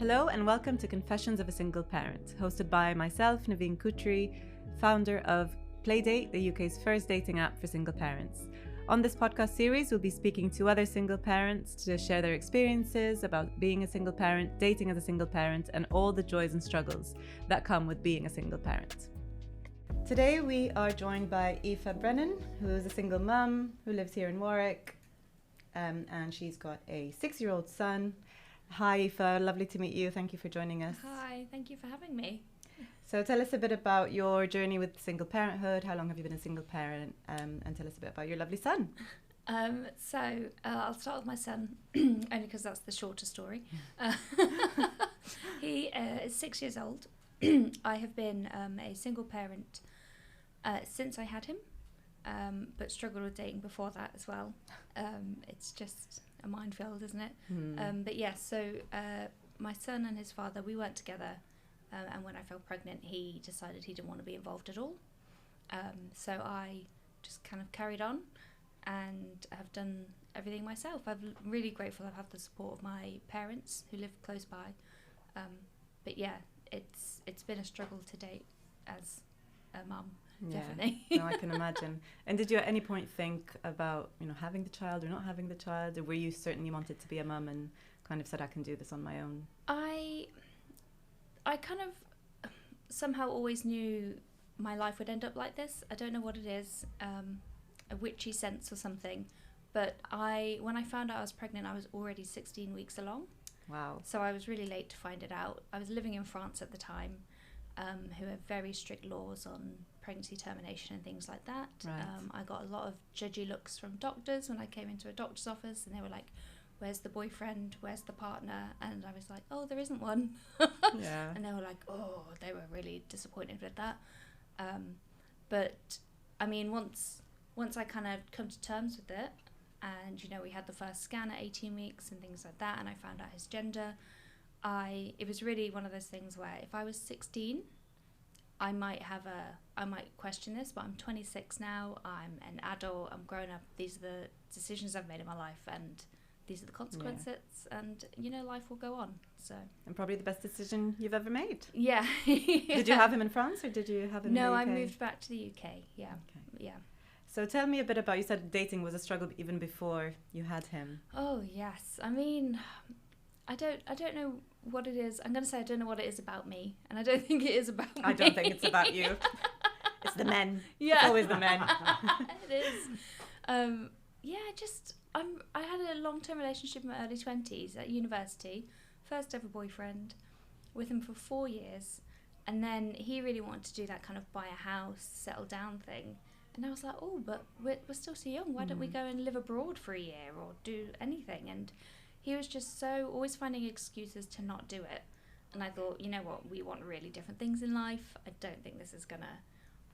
Hello and welcome to Confessions of a Single Parent, hosted by myself, Nevine Coutry, founder of Playdate, the UK's first dating app for single parents. On this podcast series, we'll be speaking to other single parents to share their experiences about being a single parent, dating as a single parent, and all the joys and struggles that come with being a single parent. Today we are joined by Aoife Brennan, who is a single mum who lives here in Warwick, and she's got a 6-year-old son. Hi Aoife, lovely to meet you. Thank you for joining us. Hi, thank you for having me. So tell us a bit about your journey with single parenthood. How long have you been a single parent? And tell us a bit about your lovely son. I'll start with my son, only because that's the shorter story. He is 6 years old. I have been a single parent since I had him, but struggled with dating before that as well. It's just a minefield, isn't it? But yes, my son and his father, we weren't together. And when I fell pregnant, he decided he didn't want to be involved at all. So I just kind of carried on and have done everything myself. I'm really grateful I've had the support of my parents who live close by. But yeah, it's been a struggle to date as a mum, definitely. No, I can imagine. And did you at any point think about, having the child or not having the child? Or were you certain you wanted to be a mum and kind of said, I can do this on my own? I kind of somehow always knew my life would end up like this. I don't know what it is, a witchy sense or something. But when I found out I was pregnant, I was already 16 weeks along. Wow. So I was really late to find it out. I was living in France at the time, who have very strict laws on pregnancy termination and things like that. Right. I got a lot of judgy looks from doctors when I came into a doctor's office, and they were like, where's the boyfriend, where's the partner? And I was like, oh, there isn't one. Yeah. And they were like, oh, they were really disappointed with that. But I mean, once I kind of come to terms with it, and we had the first scan at 18 weeks and things like that, and I found out his gender, it was really one of those things where if I was 16, I might question this, but I'm 26 now, I'm an adult, I'm grown up, these are the decisions I've made in my life, and these are the consequences, and life will go on. So, and probably the best decision you've ever made. Yeah. Did you have him in France or did you have him in the UK? No, I moved back to the UK. Yeah. Okay. Yeah. So tell me a bit about, you said dating was a struggle even before you had him. Oh yes, I mean, I don't know what it is. I'm going to say I don't know what it is about me, and I don't think it is about me. I don't think it's about you. It's the men. Yeah. It's always the men. It is. I had a long-term relationship in my early 20s at university, first ever boyfriend, with him for 4 years, and then he really wanted to do that kind of buy a house, settle down thing, and I was like, oh, but we're still so young, why don't we go and live abroad for a year or do anything? And he was just so always finding excuses to not do it, and I thought, you know what, we want really different things in life, I don't think this is gonna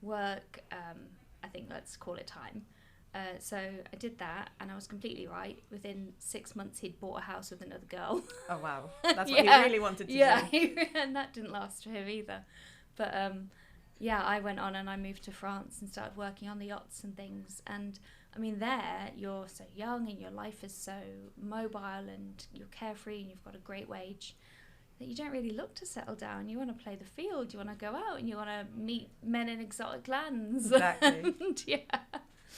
work, I think let's call it time. So I did that, and I was completely right. Within 6 months, he'd bought a house with another girl. Oh, wow. That's what he really wanted to do. Yeah, and that didn't last for him either. But, I went on and I moved to France and started working on the yachts and things. And, I mean, there, you're so young and your life is so mobile and you're carefree and you've got a great wage that you don't really look to settle down. You want to play the field, you want to go out and you want to meet men in exotic lands. Exactly. And, yeah.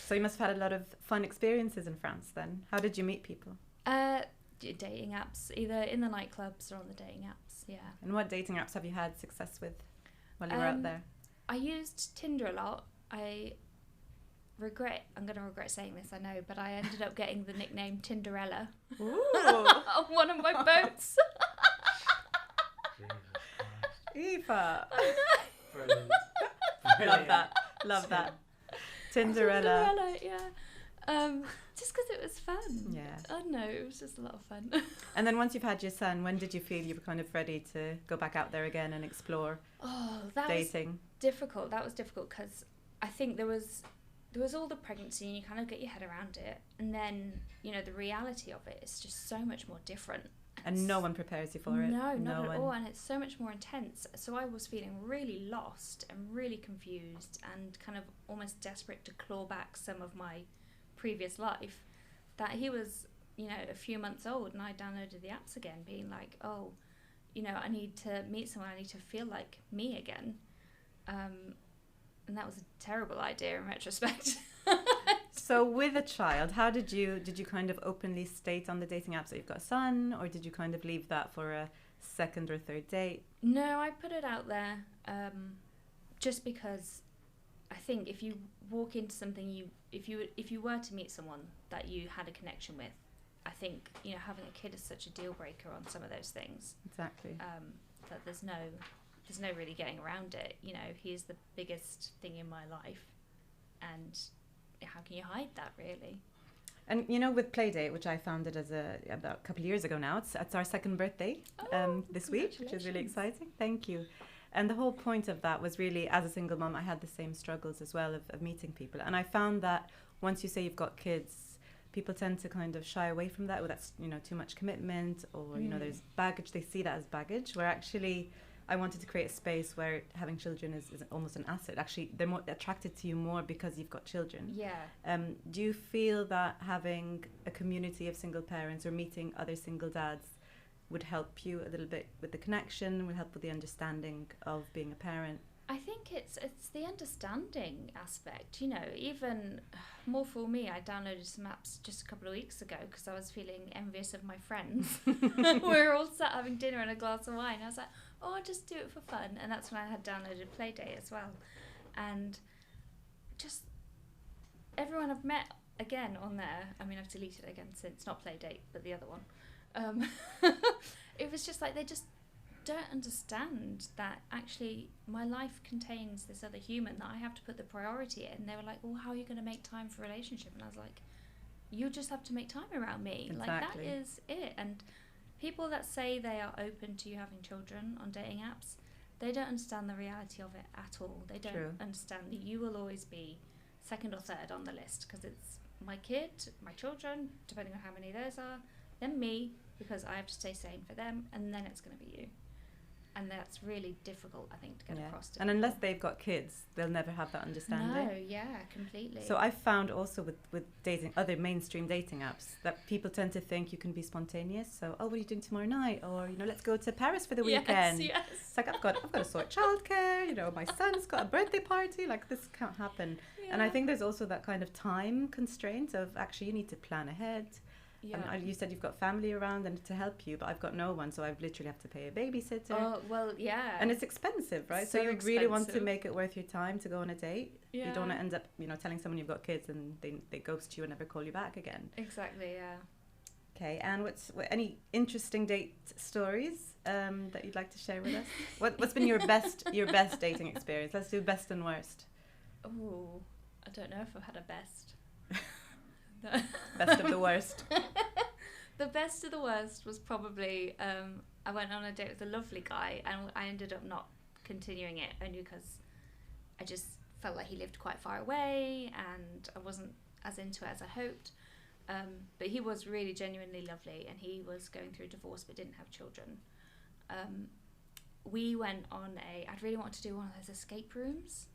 So you must have had a lot of fun experiences in France then. How did you meet people? Dating apps, either in the nightclubs or on the dating apps, yeah. And what dating apps have you had success with while you were out there? I used Tinder a lot. I'm going to regret saying this, I know, but I ended up getting the nickname Tinderella on one of my boats. Aoife! Brilliant. Love that. Tinderella, yeah. Just because it was fun. Yeah. I don't know, it was just a lot of fun. And then once you've had your son, when did you feel you were kind of ready to go back out there again and explore dating? Was difficult. That was difficult because I think there was all the pregnancy and you kind of get your head around it, and then the reality of it is just so much more different. And no one prepares you for it. No, not at all. And it's so much more intense. So I was feeling really lost and really confused and kind of almost desperate to claw back some of my previous life. That he was, a few months old, and I downloaded the apps again, being like, oh, you know, I need to meet someone, I need to feel like me again. And that was a terrible idea in retrospect. So with a child, how did you kind of openly state on the dating apps that you've got a son, or did you kind of leave that for a second or third date? No, I put it out there, just because I think if you walk into something, if you were to meet someone that you had a connection with, I think, you know, having a kid is such a deal breaker on some of those things. Exactly. That there's no really getting around it. You know, he's the biggest thing in my life, and how can you hide that, really? And you know, with Playdate, which I founded about a couple of years ago now, it's our second birthday this week, which is really exciting. Thank you. And the whole point of that was really, as a single mum, I had the same struggles as well of meeting people. And I found that once you say you've got kids, people tend to kind of shy away from that. Well, that's, you know, too much commitment, or, you know, there's baggage. They see that as baggage, where actually I wanted to create a space where having children is almost an asset. Actually, they're more attracted to you more because you've got children. Yeah. Do you feel that having a community of single parents or meeting other single dads would help you a little bit with the connection, would help with the understanding of being a parent? I think it's the understanding aspect, you know. Even more for me, I downloaded some apps just a couple of weeks ago because I was feeling envious of my friends. We were all sat having dinner and a glass of wine. I was like, oh, I'll just do it for fun. And that's when I had downloaded Playdate as well. And just everyone I've met again on there, I mean, I've deleted it again since, not Playdate, but the other one. It was just like they just don't understand that actually my life contains this other human that I have to put the priority in. They were like, well, how are you going to make time for a relationship? And I was like, you just have to make time around me. Exactly. Like, that is it. And people that say they are open to you having children on dating apps, they don't understand the reality of it at all. They don't understand that you will always be second or third on the list, because it's my kid, my children, depending on how many those are, then me, because I have to stay sane for them, and then it's going to be you. And that's really difficult, I think, to get across to And people. unless they've got kids, they'll never have that understanding. No, yeah, completely. So I found also with dating, other mainstream dating apps, that people tend to think you can be spontaneous. So, oh, what are you doing tomorrow night? Or, you know, let's go to Paris for the weekend. Yes. It's like, I've got to sort childcare, you know, my son's got a birthday party, like this can't happen. Yeah. And I think there's also that kind of time constraint of actually you need to plan ahead. Yeah. And you said you've got family around and to help you, but I've got no one, so I've literally have to pay a babysitter. Oh, well, yeah. And it's expensive, right? So you really want to expensive. make it worth your time to go on a date. Yeah. You don't want to end up, you know, telling someone you've got kids and they ghost you and never call you back again. Exactly, yeah. Okay, and any interesting date stories that you'd like to share with us? What's been your best dating experience? Let's do best and worst. Oh, I don't know if I've had a best. Best of the worst. The best of the worst was probably I went on a date with a lovely guy, and I ended up not continuing it only because I just felt like he lived quite far away and I wasn't as into it as I hoped. But he was really genuinely lovely, and he was going through a divorce but didn't have children. We went on I'd really wanted to do one of those escape rooms.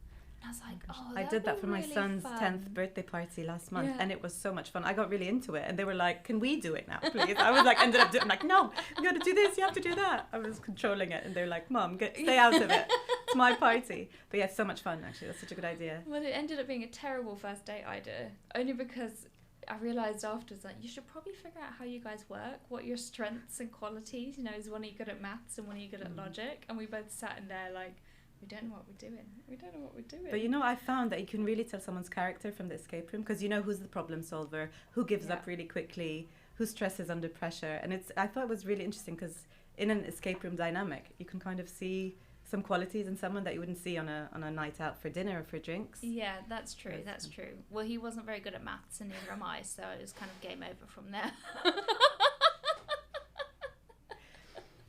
I was like, oh, I did that for my son's 10th birthday party last month, and it was so much fun. I got really into it, and they were like, can we do it now, please? I was like, ended up doing, I'm like, no, you got to do this, you have to do that. I was controlling it, and they're like, Mom, stay out of it. It's my party. But yeah, it's so much fun, actually. That's such a good idea. Well, it ended up being a terrible first date idea, only because I realised afterwards that you should probably figure out how you guys work, what your strengths and qualities, you know, is one of you good at maths and one of you good at logic, and we both sat in there like, we don't know what we're doing. But you know, I found that you can really tell someone's character from the escape room, because you know who's the problem solver, who gives up really quickly, who stresses under pressure. And I thought it was really interesting, because in an escape room dynamic, you can kind of see some qualities in someone that you wouldn't see on a night out for dinner or for drinks. Yeah, that's true. That's true. Well, he wasn't very good at maths, and neither am I, so it was kind of game over from there.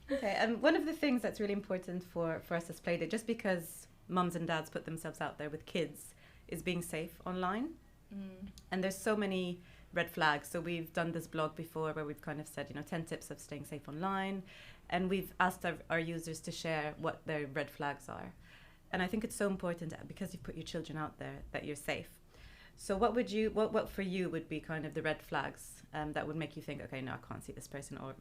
Okay, and one of the things that's really important for us as Playdate, just because mums and dads put themselves out there with kids, is being safe online. And there's so many red flags. So we've done this blog before where we've kind of said, 10 tips of staying safe online. And we've asked our users to share what their red flags are. And I think it's so important because you've put your children out there that you're safe. So what for you would be kind of the red flags that would make you think, okay, no, I can't see this person, or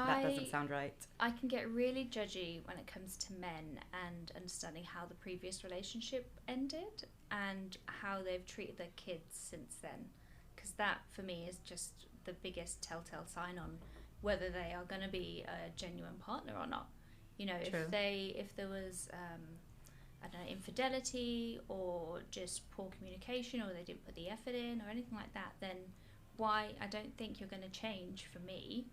that doesn't sound right. I can get really judgy when it comes to men and understanding how the previous relationship ended and how they've treated their kids since then, because that for me is just the biggest telltale sign on whether they are going to be a genuine partner or not. You know, True. if there was I don't know, infidelity or just poor communication, or they didn't put the effort in or anything like that, then why? I don't think you're going to change for me.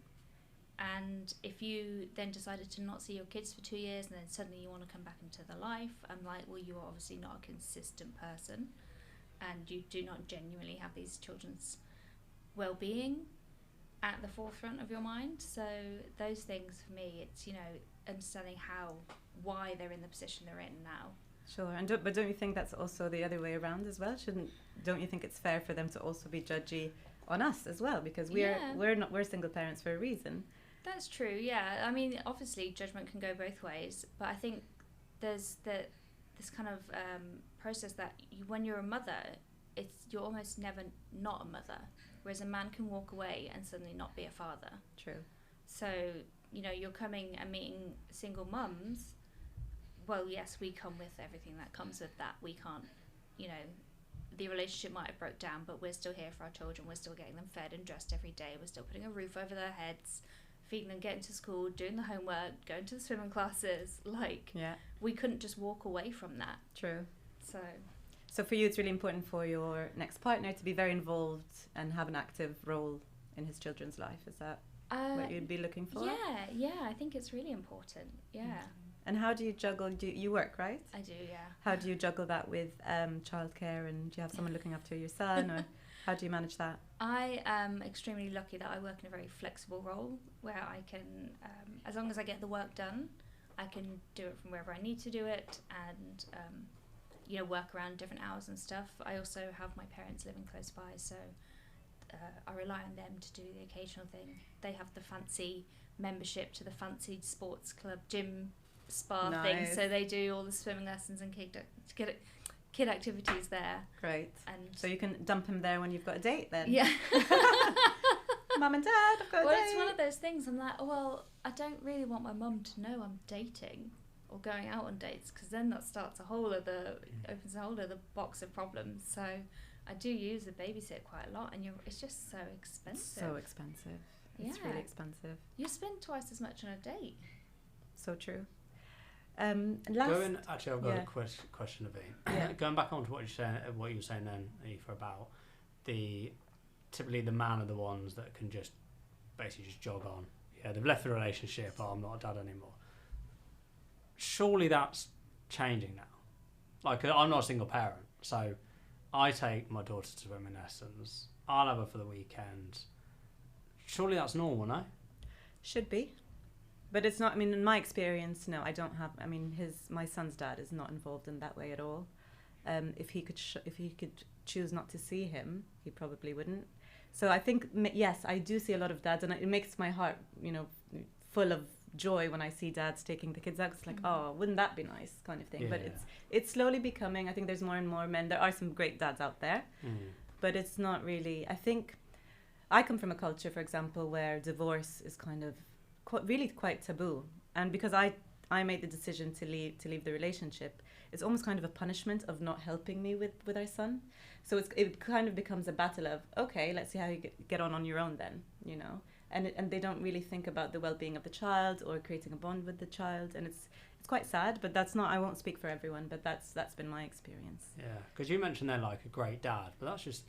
And if you then decided to not see your kids for 2 years and then suddenly you want to come back into the life, I'm like, well, you're obviously not a consistent person and you do not genuinely have these children's well-being at the forefront of your mind. So those things for me, it's, you know, understanding why they're in the position they're in now. Sure, but don't you think that's also the other way around as well? Don't you think it's fair for them to also be judgy on us as well, because we're single parents for a reason? That's true. Yeah, I mean, obviously judgment can go both ways, but I think there's this kind of process that when you're a mother, you're almost never not a mother, whereas a man can walk away and suddenly not be a father. True. So, you know, you're coming and meeting single mums. Well, yes, we come with everything that comes with that. We can't, you know, the relationship might have broke down, but we're still here for our children. We're still getting them fed and dressed every day. We're still putting a roof over their heads, feeding them, getting to school, doing the homework, going to the swimming classes. Like, we couldn't just walk away from that. True. So for you, it's really important for your next partner to be very involved and have an active role in his children's life. Is that what you'd be looking for? Yeah, I think it's really important. Yeah. And how do you juggle? You work, right? I do, yeah. How do you juggle that with childcare, and do you have someone looking after your son, or how do you manage that? I am extremely lucky that I work in a very flexible role where I can, as long as I get the work done, I can do it from wherever I need to do it, and you know, work around different hours and stuff. I also have my parents living close by, so I rely on them to do the occasional thing. They have the fancy membership to the fancy sports club gym spa thing, so they do all the swimming lessons and kid activities there. Great. And so you can dump him there when you've got a date then. Yeah. Mum and Dad, I've got a date. Well, it's one of those things. I'm like, well, I don't really want my mum to know I'm dating or going out on dates, because then that starts opens a whole other box of problems. So I do use the babysit quite a lot, and it's just so expensive. So expensive. It's really expensive. You spend twice as much on a date. So true. I've got a question, Nevine. Going back on to what you were saying then, Aoife, about typically the man are the ones that can just basically just jog on. Yeah, they've left the relationship. I'm not a dad anymore. Surely that's changing now. Like, I'm not a single parent, so I take my daughter to swimming lessons. I'll have her for the weekend. Surely that's normal, no? Should be. But it's not, I mean, in my experience, no, I don't have, I mean, my son's dad is not involved in that way at all. If he could choose not to see him, he probably wouldn't. So I think, yes, I do see a lot of dads, and it makes my heart, you know, full of joy when I see dads taking the kids out. It's like, oh, wouldn't that be nice, kind of thing. Yeah. But it's slowly becoming, I think there's more and more men. There are some great dads out there, but it's not really, I think, I come from a culture, for example, where divorce is kind of really quite taboo. And because I made the decision to leave the relationship, it's almost kind of a punishment of not helping me with our son. So it kind of becomes a battle of, okay, let's see how you get on your own then, you know. And they don't really think about the well-being of the child or creating a bond with the child, and it's quite sad. But that's not, I won't speak for everyone, but that's been my experience. Yeah, because you mentioned they're like a great dad, but that's just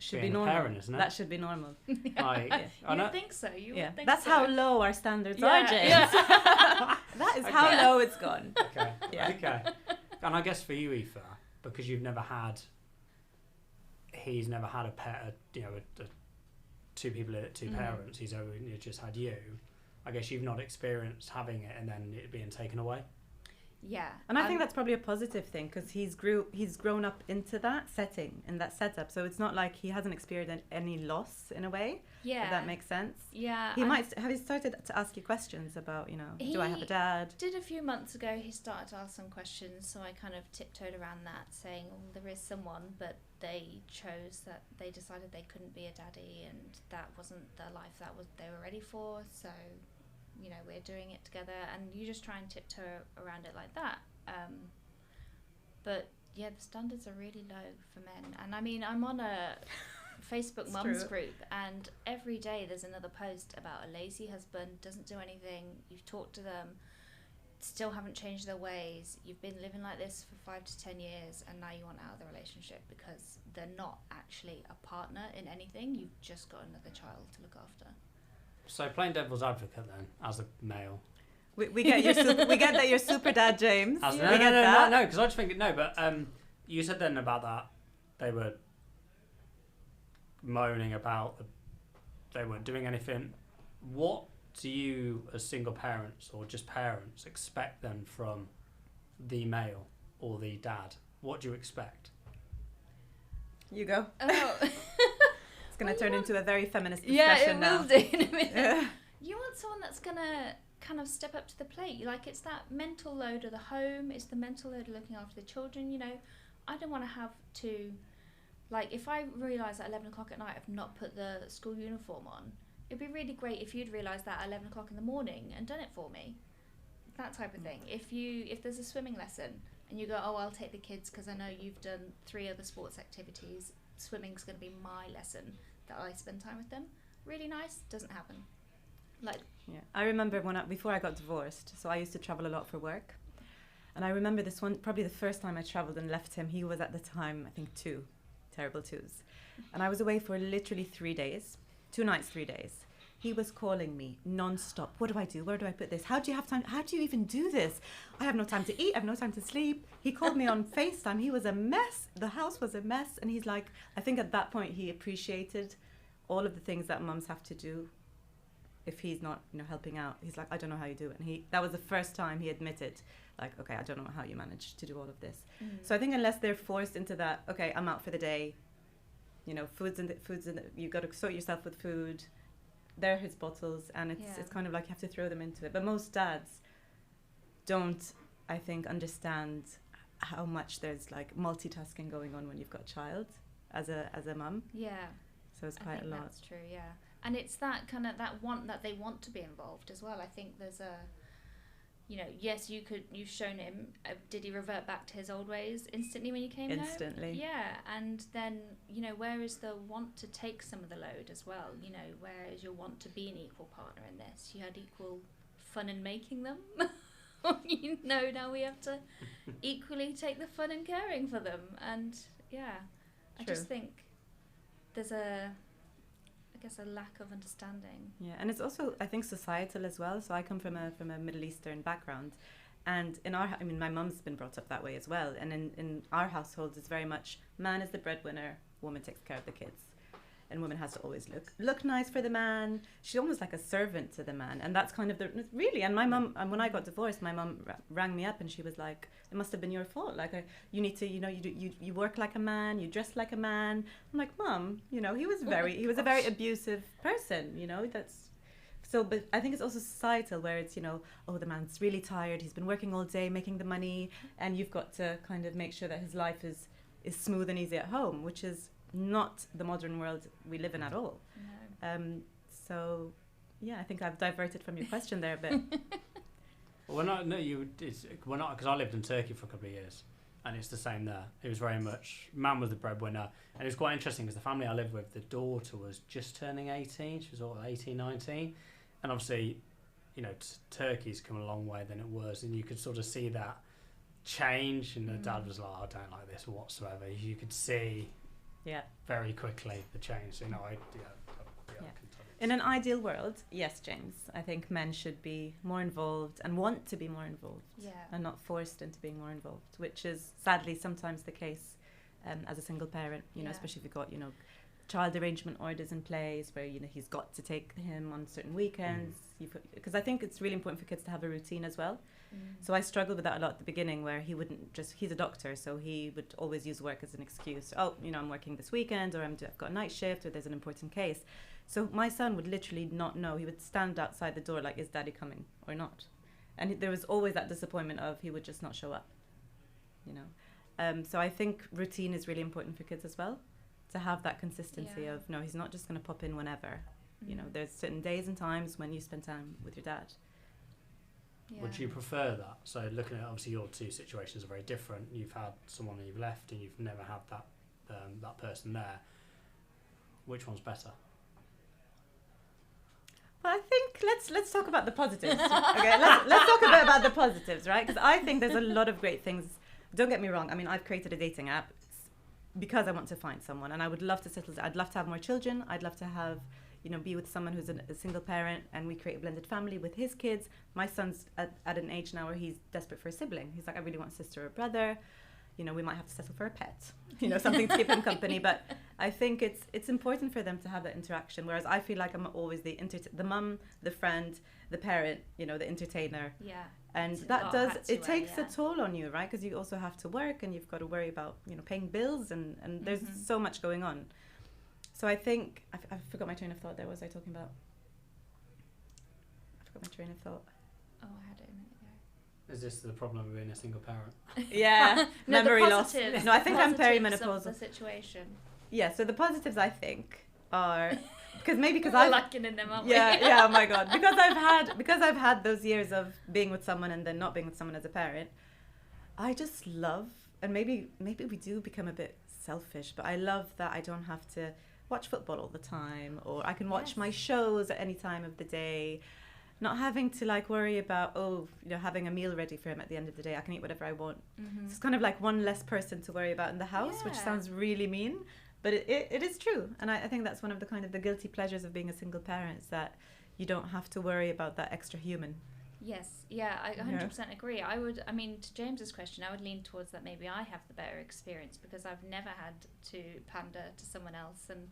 should being be normal. A parent, isn't it? That should be normal. Like, you think so? You would think that's so. how low our standards are, James. Yeah. That is how low it's gone. Okay. Yeah. Okay. And I guess for you, Aoife, because he's never had a pet, two people, two parents. He's only just had you. I guess you've not experienced having it and then it being taken away. Yeah. And I think that's probably a positive thing, because he's grown up into that setting, in that setup. So it's not like he hasn't experienced any loss in a way. Yeah. If that makes sense. Yeah. Have you started to ask you questions about, do I have a dad? Did a few months ago. He started to ask some questions, so I kind of tiptoed around that, saying, there is someone, but they decided they couldn't be a daddy, and that wasn't the life they were ready for. So, we're doing it together, and you just try and tiptoe around it like that. But yeah, the standards are really low for men. And I mean, I'm on a Facebook mums group, and every day there's another post about a lazy husband, doesn't do anything. You've talked to them, still haven't changed their ways. You've been living like this for 5 to 10 years, and now you want out of the relationship because they're not actually a partner in anything. You've just got another child to look after. So playing devil's advocate then, as a male. We get we get that you're super dad, James. No, because I just think but you said then about that they were moaning about they weren't doing anything. What do you, as single parents or just parents, expect then from the male or the dad? What do you expect? You go. Oh. It's going to turn into a very feminist discussion now. Yeah, it will do in a minute. Yeah. You want someone that's going to kind of step up to the plate. Like, it's that mental load of the home, it's the mental load of looking after the children. I don't want to have to, like, if I realise at 11 o'clock at night I've not put the school uniform on, it'd be really great if you'd realised that at 11 o'clock in the morning and done it for me. That type of thing. If there's a swimming lesson and you go, I'll take the kids because I know you've done 3 other sports activities, swimming's going to be my lesson, that I spend time with them. Really nice. Doesn't happen. I remember before I got divorced, so I used to travel a lot for work, and I remember this one, probably the first time I travelled and left him, he was at the time, I think 2 terrible 2s, and I was away for literally 3 days, 2 nights, 3 days. He was calling me non-stop. What do I do? Where do I put this? How do you have time? How do you even do this? I have no time to eat. I have no time to sleep. He called me on FaceTime. He was a mess. The house was a mess. And he's like, I think at that point he appreciated all of the things that mums have to do if he's not, helping out. He's like, I don't know how you do it. And that was the first time he admitted, like, okay, I don't know how you manage to do all of this. So I think unless they're forced into that, okay, I'm out for the day, food's in the, you got to sort yourself with food. They're his bottles, and it's kind of like you have to throw them into it. But most dads don't, I think, understand how much there's like multitasking going on when you've got a child as a mum. Yeah. So it's quite a lot. That's true, yeah. And it's that kind of that they want to be involved as well. I think there's a, yes, you've shown him. Did he revert back to his old ways instantly when you came home? Instantly. Yeah, and then, where is the want to take some of the load as well? Where is your want to be an equal partner in this? You had equal fun in making them. Now we have to equally take the fun in caring for them. And, yeah, I just think there's a lack of understanding. Yeah, and it's also, I think, societal as well. So I come from a Middle Eastern background, and my mum's been brought up that way as well. And in our households, it's very much man is the breadwinner, woman takes care of the kids, and woman has to always look nice for the man. She's almost like a servant to the man, and that's kind of really. And my mum, when I got divorced, my mum rang me up and she was like, "It must have been your fault. Like, you need to, you work like a man, you dress like a man." I'm like, "Mum, he was a very abusive person. That's." So, but I think it's also societal where it's, the man's really tired, he's been working all day making the money, and you've got to kind of make sure that his life is smooth and easy at home, which is not the modern world we live in at all. No. So, yeah, I think I've diverted from your question there a bit. Well, because I lived in Turkey for a couple of years, and it's the same there. It was very much, man was the breadwinner, and it was quite interesting because the family I lived with, the daughter was just turning 18, she was all 18, 19, and obviously, Turkey's come a long way than it was, and you could sort of see that change, and the dad was like, I don't like this whatsoever. You could see very quickly the change. In an ideal world, yes, James, I think men should be more involved and want to be more involved, and not forced into being more involved, which is sadly sometimes the case as a single parent, especially if you've got, child arrangement orders in place where, he's got to take him on certain weekends, because I think it's really important for kids to have a routine as well. So I struggled with that a lot at the beginning, where he's a doctor, so he would always use work as an excuse. Oh, I'm working this weekend, or I've got a night shift, or there's an important case. So my son would literally not know. He would stand outside the door like, is daddy coming or not? And there was always that disappointment of he would just not show up, So I think routine is really important for kids as well, to have that consistency of, no, he's not just going to pop in whenever. There's certain days and times when you spend time with your dad. Yeah. Would you prefer that? So looking at, obviously your two situations are very different. You've had someone and you've left, and you've never had that person there. Which one's better? Well, I think let's talk about the positives. Okay, let's talk a bit about the positives, right? Because I think there's a lot of great things. Don't get me wrong. I mean, I've created a dating app because I want to find someone, and I would love to settle. I'd love to have more children. I'd love to have, be with someone who's a single parent, and we create a blended family with his kids. My son's at an age now where he's desperate for a sibling. He's like, I really want a sister or a brother. We might have to settle for a pet, something to keep him company. But I think it's important for them to have that interaction. Whereas I feel like I'm always the mum, the friend, the parent, the entertainer. Yeah. And that takes a toll on you, right? Because you also have to work, and you've got to worry about, paying bills, and there's so much going on. So I think, I forgot my train of thought there. What was I talking about? I forgot my train of thought. Oh, I had it a minute ago. Is this the problem of being a single parent? Yeah, no, memory loss. No, I think I'm perimenopausal. The situation. Yeah, so the positives I think are because we're I lacking in them, aren't we? Yeah, oh my god, because I've had those years of being with someone and then not being with someone as a parent. I just love, and maybe we do become a bit selfish, but I love that I don't have to watch football all the time, or I can watch my shows at any time of the day. Not having to worry about having a meal ready for him at the end of the day. I can eat whatever I want. It's kind of like one less person to worry about in the house, which sounds really mean, but it is true. And I think that's one of the kind of the guilty pleasures of being a single parent, is that you don't have to worry about that extra human. Yes, yeah, I 100% agree. To James's question, I would lean towards that maybe I have the better experience, because I've never had to pander to someone else. And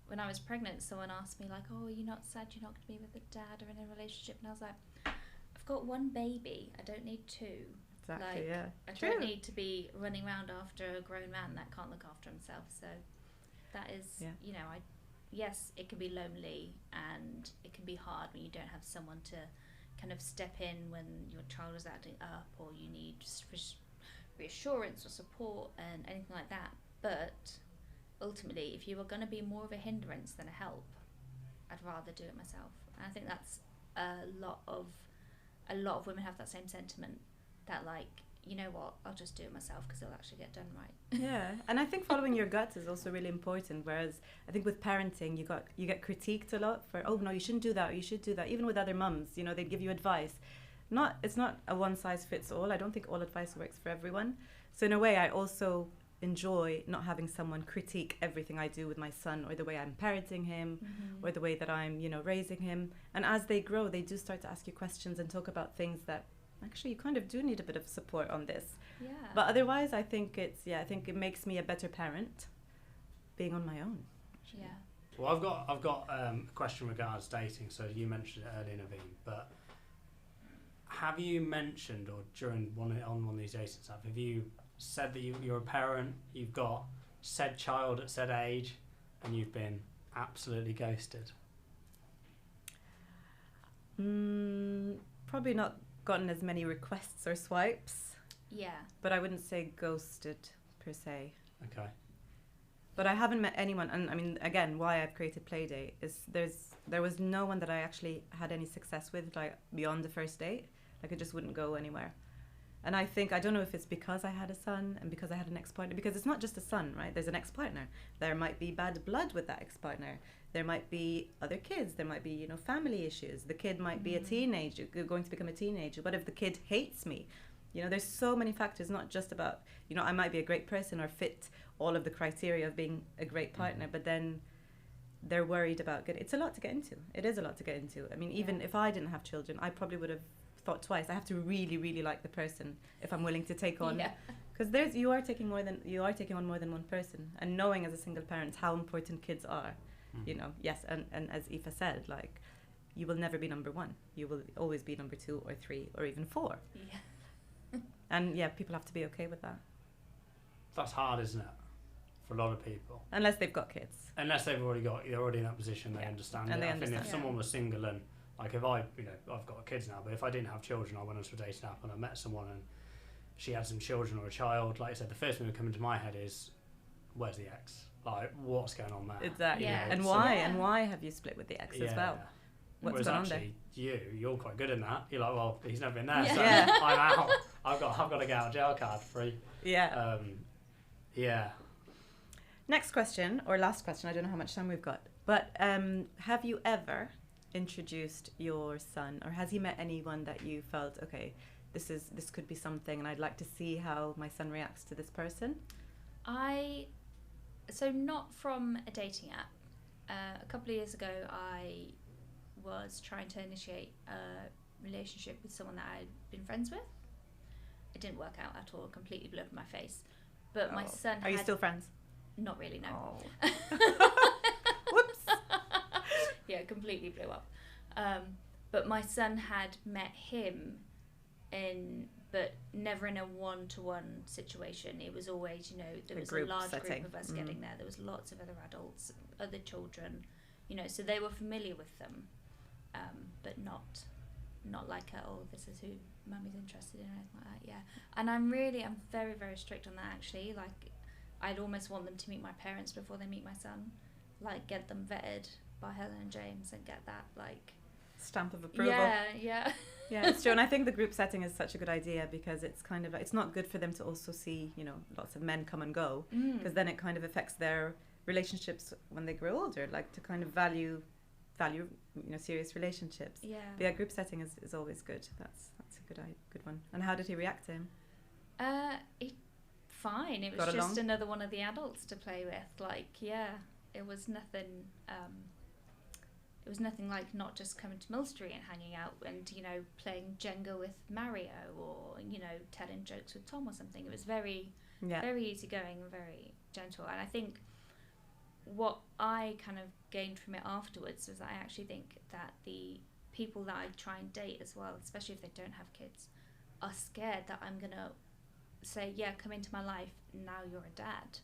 when I was pregnant, someone asked me oh, are you not sad you're not going to be with a dad or in a relationship? And I was like, I've got one baby. I don't need two. Exactly, yeah. I don't need to be running around after a grown man that can't look after himself. So that is, yes, it can be lonely, and it can be hard when you don't have someone to kind of step in when your child is acting up, or you need reassurance or support and anything like that. But ultimately, if you were going to be more of a hindrance than a help, I'd rather do it myself. And I think that's a lot of women have that same sentiment, that you know what, I'll just do it myself because it'll actually get done right. Yeah, and I think following your guts is also really important. Whereas I think with parenting, you get critiqued a lot for, oh no, you shouldn't do that, or you should do that. Even with other mums, they give you advice. It's not a one size fits all. I don't think all advice works for everyone. So in a way, I also enjoy not having someone critique everything I do with my son, or the way I'm parenting him, or the way that I'm raising him. And as they grow, they do start to ask you questions and talk about things that actually you kind of do need a bit of support on this. Yeah. But otherwise, I think I think it makes me a better parent being on my own. Yeah. Well, I've got a question regards dating. So you mentioned it earlier, Nevine, but have you mentioned, or during one of these dating apps, have you said that you're a parent, you've got said child at said age, and you've been absolutely ghosted? Probably not gotten as many requests or swipes. Yeah. But I wouldn't say ghosted per se. Okay. But I haven't met anyone, and I mean, again, why I've created Playdate is there was no one that I actually had any success with, beyond the first date. It just wouldn't go anywhere. And I don't know if it's because I had a son and because I had an ex-partner, because it's not just a son, right? There's an ex-partner. There might be bad blood with that ex-partner. There might be other kids. There might be, family issues. The kid might be a teenager, going to become a teenager. What if the kid hates me? There's so many factors, not just about, I might be a great person or fit all of the criteria of being a great partner, but then they're worried about it's a lot to get into. It is a lot to get into. I mean, even if I didn't have children, I probably would have thought twice. I have to really, really like the person if I'm willing to take on, because you are taking on more than one person, and knowing as a single parent how important kids are, yes, and as Aoife said, you will never be number one. You will always be number 2 or 3 or even 4. Yeah. And yeah, people have to be okay with that. That's hard, isn't it? For a lot of people. Unless they've got kids. Unless they're already in that position, they understand it. I think if someone was single and, like, if I've got kids now, but if I didn't have children, I went onto a dating app and I met someone and she had some children or a child, like I said, the first thing that come into my head is, where's the ex? Like, what's going on there? Exactly. Yeah. And why? And why have you split with the ex as well? What's going on there? You're quite good in that. You're like, well, he's never been there, so Yeah. I'm out. I've got to get out of jail card free. Yeah. Yeah. Next question, or last question, I don't know how much time we've got, but have you ever introduced your son, or has he met anyone that you felt, okay, this could be something and I'd like to see how my son reacts to this person? So not from a dating app. A couple of years ago, I was trying to initiate a relationship with someone that I'd been friends with. It didn't work out at all, completely blew up in my face. But my son Are you still friends? Not really, no. Oh. Whoops. Yeah, completely blew up. But my son had met him but never in a one-to-one situation. It was always, there was a large group of us getting there. There was lots of other adults, other children, so they were familiar with them, but not like, this is who mummy's interested in or anything like that. Yeah, and I'm very, very strict on that, actually. Like, I'd almost want them to meet my parents before they meet my son, like get them vetted by Helen and James and get that, like, stamp of approval. Yeah. Yeah, it's true. And I think the group setting is such a good idea, because it's kind of, it's not good for them to also see, lots of men come and go, because then it kind of affects their relationships when they grow older, like to kind of value serious relationships. Yeah. But yeah, group setting is always good. That's a good one. And how did he react to him? Fine. It was just another one of the adults to play with. Like, yeah, it was nothing. It was nothing like not just coming to Mill Street and hanging out and, playing Jenga with Mario or, telling jokes with Tom or something. It was very easygoing, very gentle. And I think what I kind of gained from it afterwards was I actually think that the people that I try and date as well, especially if they don't have kids, are scared that I'm going to say, yeah, come into my life, now you're a dad.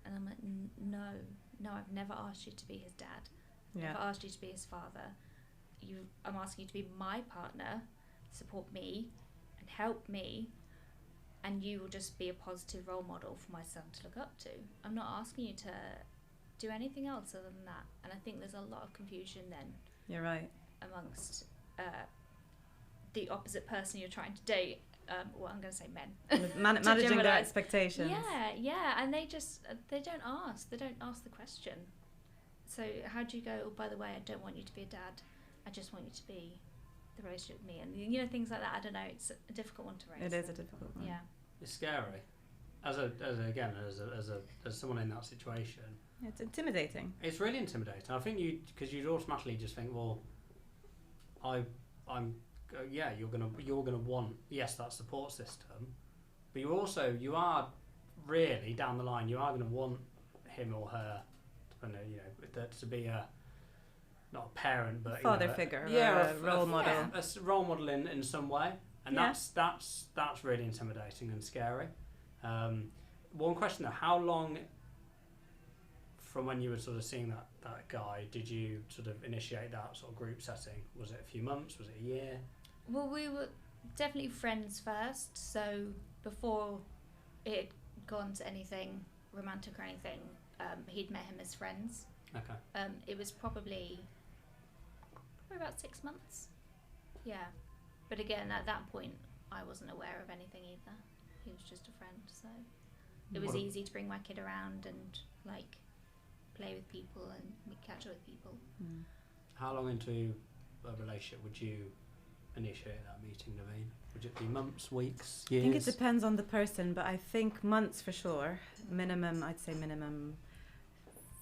And I'm like, no, I've never asked you to be his dad. Yeah. I've asked you to be his father. I'm asking you to be my partner, support me and help me, and you will just be a positive role model for my son to look up to. I'm not asking you to do anything else other than that. And I think there's a lot of confusion then. You're right. Amongst the opposite person you're trying to date. Well, I'm going to say men. Managing their expectations. Yeah, and they don't ask. They don't ask the question. So how do you go, oh, by the way, I don't want you to be a dad. I just want you to be the relationship with me. And, things like that. I don't know. It's a difficult one to raise. It is a difficult one. Yeah. It's scary. As someone in that situation. It's intimidating. It's really intimidating. I think because you'd automatically just think, well, you're gonna want, yes, that support system, but you are really down the line, you are gonna want him or her, to be not a parent, but father figure, a role model, a role model in some way, and that's really intimidating and scary. One question though: how long from when you were sort of seeing that guy did you sort of initiate that sort of group setting? Was it a few months? Was it a year? Well, we were definitely friends first, so before it had gone to anything romantic or anything, he'd met him as friends. Okay. It was probably about 6 months. Yeah. But again, at that point, I wasn't aware of anything either. He was just a friend, so it was easy to bring my kid around and, like, play with people and catch up with people. Mm. How long into a relationship would you initiate that meeting, Nevine? Would it be months, weeks, years? I think it depends on the person, but I think months for sure. I'd say minimum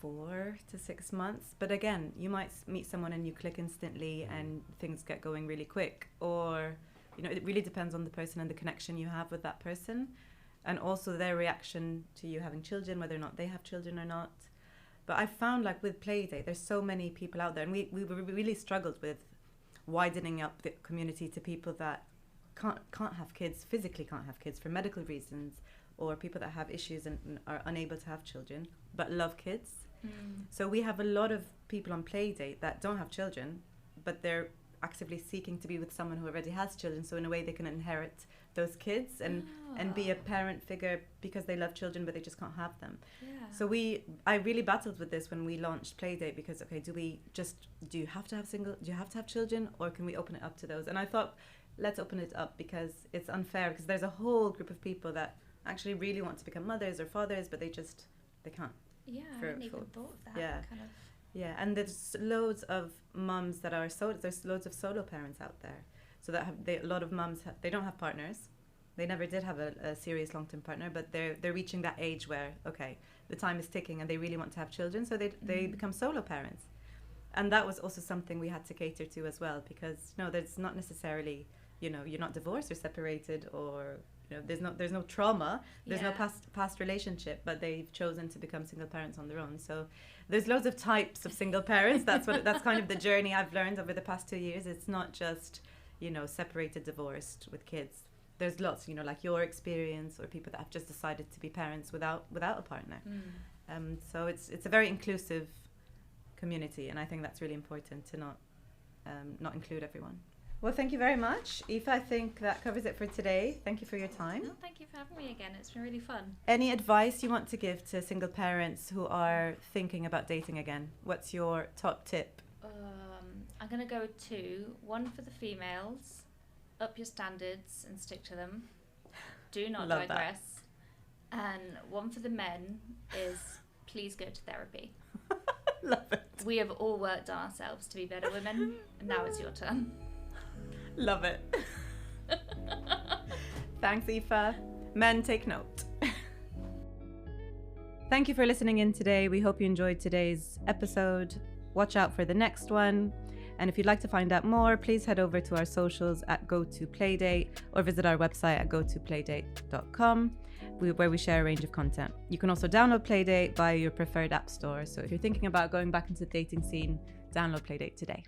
4 to 6 months. But again, you might meet someone and you click instantly and things get going really quick. Or, it really depends on the person and the connection you have with that person. And also their reaction to you having children, whether or not they have children or not. But I found, like, with Playdate, there's so many people out there. And we really struggled with widening up the community to people that can't have kids, physically can't have kids for medical reasons, or people that have issues and are unable to have children but love kids. So we have a lot of people on Playdate that don't have children, but they're actively seeking to be with someone who already has children, so in a way they can inherit those kids and be a parent figure because they love children but they just can't have them. So I really battled with this when we launched Playdate, because do you have to have children, or can we open it up to those? And I thought, let's open it up, because it's unfair, because there's a whole group of people that actually really want to become mothers or fathers, but they can't. I hadn't even thought of that. And there's loads of mums that are there's loads of solo parents out there. So that a lot of mums they don't have partners. They never did have a serious long-term partner, but they're reaching that age where the time is ticking and they really want to have children, so they become solo parents. And that was also something we had to cater to as well, because there's not necessarily you're not divorced or separated, or there's no trauma, there's no past relationship, but they've chosen to become single parents on their own. So there's loads of types of single parents. That's kind of the journey I've learned over the past 2 years. It's not just separated, divorced with kids. There's lots, like your experience, or people that have just decided to be parents without a partner. So it's a very inclusive community, and I think that's really important to not include everyone. Well, thank you very much, Aoife. I think that covers it for today. Thank you for your time. No, thank you for having me again. It's been really fun. Any advice you want to give to single parents who are thinking about dating again? What's your top tip? I'm going to go with 2. One for the females: up your standards and stick to them. Do not digress. And one for the men is please go to therapy. Love it. We have all worked on ourselves to be better women, and now it's your turn. Love it. Thanks, Aoife. Men, take note. Thank you for listening in today. We hope you enjoyed today's episode. Watch out for the next one. And if you'd like to find out more, please head over to our socials at GoToPlaydate, or visit our website at gotoplaydate.com, where we share a range of content. You can also download Playdate via your preferred app store. So if you're thinking about going back into the dating scene, download Playdate today.